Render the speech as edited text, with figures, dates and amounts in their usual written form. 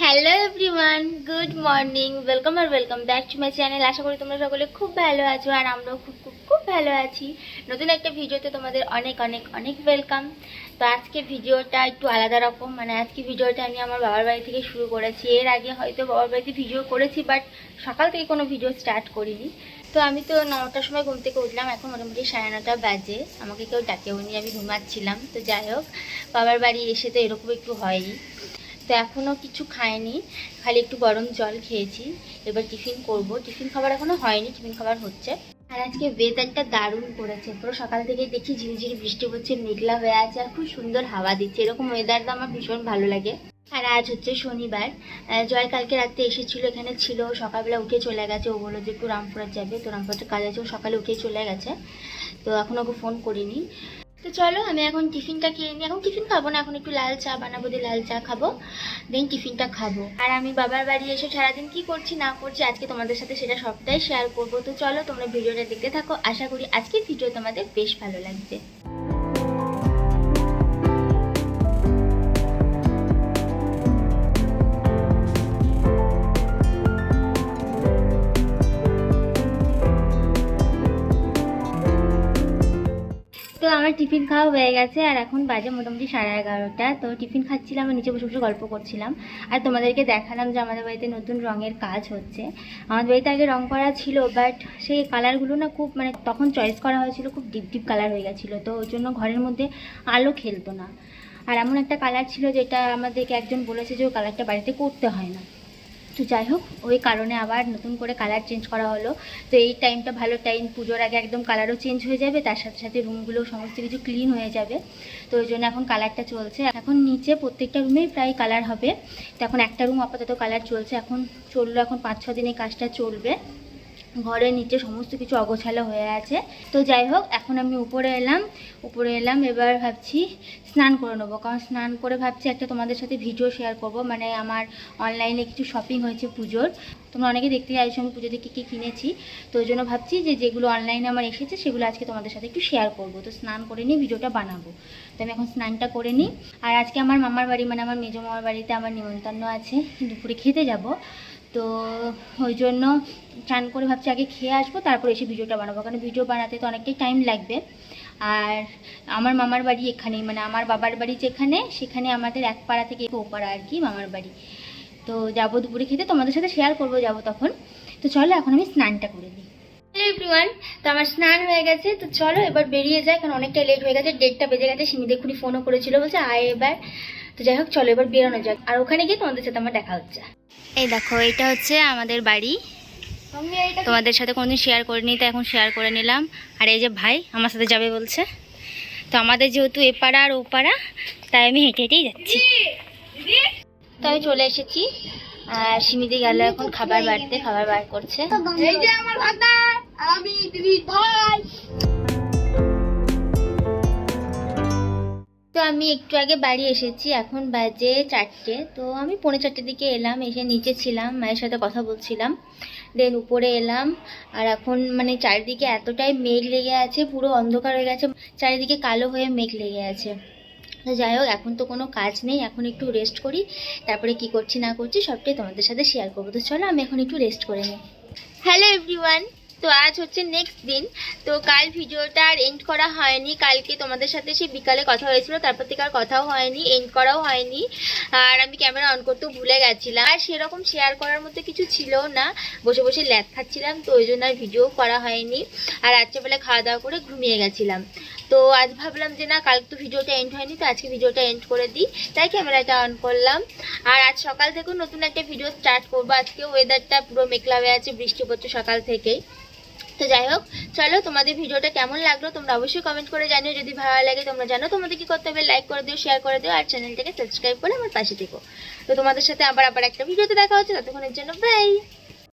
Hello everyone, good morning, welcome back to my channel. আশা করি তোমরা সকলে খুব ভালো আছো আর আমরাও খুব খুব খুব ভালো আছি। নতুন একটা ভিডিওতে তোমাদের অনেক অনেক অনেক ওয়েলকাম। তো আজকে ভিডিওটা একটু আলাদা রকম, মানে আজকে ভিডিওটা আমি আমার বাবার বাড়ি থেকে শুরু করেছি। এর আগে হয়তো বাবার বাড়িতে ভিডিও করেছি, বাট সকাল থেকে কোনো ভিডিও স্টার্ট করিনি। তো আমি তো 9টার সময় ঘুম থেকে উঠলাম, এখন মোটামুটি 9:30 বাজে। আমাকে কেউ ডাকেও নি, আমি ঘুমাচ্ছিলাম। তো যাই হোক, বাবার বাড়ি এসে তো এরকম একটু হয়ই। তো এখনও কিছু খাইনি, খালি একটু গরম জল খেয়েছি। এবার টিফিন করব। টিফিন খাবার এখনও হয়নি, টিফিন খাবার হচ্ছে। আর আজকে ওয়েদারটা দারুণ করেছে, পুরো সকাল থেকে দেখি ঝিরিঝিরি বৃষ্টি পড়ছে, মেঘলা হয়ে আছে আর খুব সুন্দর হাওয়া দিচ্ছে। এরকম ওয়েদারটা আমার ভীষণ ভালো লাগে। আর আজ হচ্ছে শনিবার। জয় কালকে রাত্রে এসেছিল, এখানে ছিল, সকালবেলা উঠে চলে গেছে। ও বললো যে একটু রামপুরহাট যাবে, তো রামপুরহাটের কাজ আছে, ও সকালে উঠে চলে গেছে। তো এখন ওকে ফোন করিনি। তো চলো আমি এখন টিফিনটা খেয়ে নিই। এখন টিফিন খাবো না, এখন একটু লাল চা বানাবো, দিয়ে লাল চা খাবো, দেন টিফিনটা খাবো। আর আমি বাবার বাড়ি এসে সারাদিন কি করছি না করছি আজকে তোমাদের সাথে সেটা সবটাই শেয়ার করবো। তো চলো তোমরা ভিডিওটা দেখতে থাকো, আশা করি আজকের ভিডিও তোমাদের বেশ ভালো লাগবে। তো আমার টিফিন খাওয়া হয়ে গেছে আর এখন বাজে মোটামুটি 11:30। তো টিফিন খাচ্ছিলাম আর নিচে বসে বসে গল্প করছিলাম। আর তোমাদেরকে দেখালাম যে আমাদের বাড়িতে নতুন রঙের কাজ হচ্ছে। আমাদের বাড়িতে আগে রং করা ছিল, বাট সেই কালারগুলো না খুব, মানে তখন চয়েস করা হয়েছিল, খুব ডিপ ডিপ কালার হয়ে গেছিলো। তো ওই জন্য ঘরের মধ্যে আলো খেলতো না। আর এমন একটা কালার ছিল যেটা আমাদেরকে একজন বলেছে যে ওই কালারটা বাড়িতে করতে হয় না। তো যাই হোক, ওই কারণে আবার নতুন করে কালার চেঞ্জ করা হলো। তো এই টাইমটা ভালো টাইম, পুজোর আগে একদম কালারও চেঞ্জ হয়ে যাবে, তার সাথে সাথে রুমগুলো সমস্ত কিছু ক্লিন হয়ে যাবে। তো ওই জন্য এখন কালারটা চলছে। এখন নিচে প্রত্যেকটা রুমেই প্রায় কালার হবে। তো এখন একটা রুম আপাতত কালার চলছে, এখন চললো, এখন 5-6 দিন এই কাজটা চলবে। ঘরের নিচে সমস্ত কিছু অগোছালো হয়ে আছে। তো যাই হোক, এখন আমি উপরে এলাম। এবার ভাবছি স্নান করে নেবো, কারণ স্নান করে ভাবছি একটা তোমাদের সাথে ভিডিও শেয়ার করব। মানে আমার অনলাইনে কিছু শপিং হয়েছে পুজোর, তোমরা অনেকে দেখতে চাইছো আমি পুজো থেকে কী কিনেছি। তো ওই জন্য ভাবছি যে যেগুলো অনলাইনে আমার এসেছে সেগুলো আজকে তোমাদের সাথে একটু শেয়ার করব। তো স্নান করে নিয়ে ভিডিওটা বানাবো। তো আমি এখন স্নানটা করে নিই। আর আজকে আমার মামার বাড়ি, মানে আমার মেজো মামার বাড়িতে আমার নিমন্ত্রণ আছে, দুপুরে খেতে যাব। তো ওই জন্য স্নান করে ভাবছি আগে খেয়ে আসবো, তারপর এসে ভিডিওটা বানাবো, কারণ ভিডিও বানাতে তো অনেকটাই টাইম লাগবে। আর আমার মামার বাড়ি এখানেই, মানে আমার বাবার বাড়ি যেখানে, সেখানে আমাদের এক পাড়া থেকে ও পাড়া আর কি মামার বাড়ি। তো যাবো দুপুরে খেতে, তোমাদের সাথে শেয়ার করবো যাবো তখন। তো চলো এখন আমি স্নানটা করে দিই। হ্যালো এভরিওয়ান, তো আমার স্নান হয়ে গেছে। তো চলো এবার বেরিয়ে যায়, কারণ অনেকটা লেট হয়ে গেছে, 1:30 বেজে গেছে। সিমি দেখুনি ফোনও করেছিল, বলছে আয় এবার। তো যাই হোক চলো এবার বেরোনো যাক, আর ওখানে গিয়ে তোমাদের সাথে আমার দেখা হচ্ছে। এই দেখো, এটা হচ্ছে আমাদের বাড়ি। তোমাদের সাথে কোনোদিন শেয়ার করিনি, তো এখন শেয়ার করে নিলাম। আর এই যে ভাই আমার সাথে যাবে বলছে। তো আমাদের যেহেতু এ পাড়া আর ও পাড়া, তাই আমি হেঁটে হেঁটেই যাচ্ছি। তো আমি চলে এসেছি, আর সিমিদি গেল এখন খাবার বাড়তে, খাবার বার করছে। তো আমি একটু আগে বাড়ি এসেছি, এখন বাজে 4টে। তো আমি 4:45 দিকে এলাম, এসে নিচে ছিলাম, মায়ের সাথে কথা বলছিলাম, দেন উপরে এলাম। আর এখন মানে চারিদিকে এতটাই মেঘ লেগে আছে, পুরো অন্ধকার হয়ে গেছে, চারিদিকে কালো হয়ে মেঘ লেগে আছে। তো যাই হোক, এখন তো কোনো কাজ নেই, এখন একটু রেস্ট করি, তারপরে কি করছি না করছি সবটাই তোমাদের সাথে শেয়ার করবো। তো চলো আমি এখন একটু রেস্ট করে নিই। হ্যালো এভরিওয়ান, তো আজ হচ্ছে নেক্সট দিন। তো কাল ভিডিওটা আর এন্ড করা হয়নি, কালকে তোমাদের সাথে সেই বিকালে কথা হয়েছিল, তারপর থেকে আর কথাও হয়নি, এন্ড করাও হয়নি। আর আমি ক্যামেরা অন করতেও ভুলে গেছিলাম, আর সেরকম শেয়ার করার মধ্যে কিছু ছিল না, বসে বসে ল্যাদ খাচ্ছিলাম, তো ওই জন্য আর ভিডিও করা হয়নি। আর রাত্রেবেলা খাওয়া দাওয়া করে ঘুমিয়ে গেছিলাম। তো আজ ভাবলাম যে না, কাল তো ভিডিওটা এন্ড হয়নি, তো আজকে ভিডিওটা এন্ড করে দিই, তাই ক্যামেরাটা অন করলাম। আর আজ সকাল থেকেও নতুন একটা ভিডিও স্টার্ট করবো। আজকে ওয়েদারটা পুরো মেঘলা হয়ে আছে, বৃষ্টি পড়ছে সকাল থেকেই। তো যাই হোক চলো, তোমাদের ভিডিওটা কেমন লাগলো তোমরা অবশ্যই কমেন্ট করে জানিও। যদি ভালো লাগে তোমরা জানো তোমাদের কি করতে হবে, লাইক করে দিও, শেয়ার করে দিও, আর চ্যানেলটাকে সাবস্ক্রাইব করে আমার পাশে থেকো। তো তোমাদের সাথে আবার একটা ভিডিওতে দেখা হচ্ছে, ততক্ষণের জন্য বাই।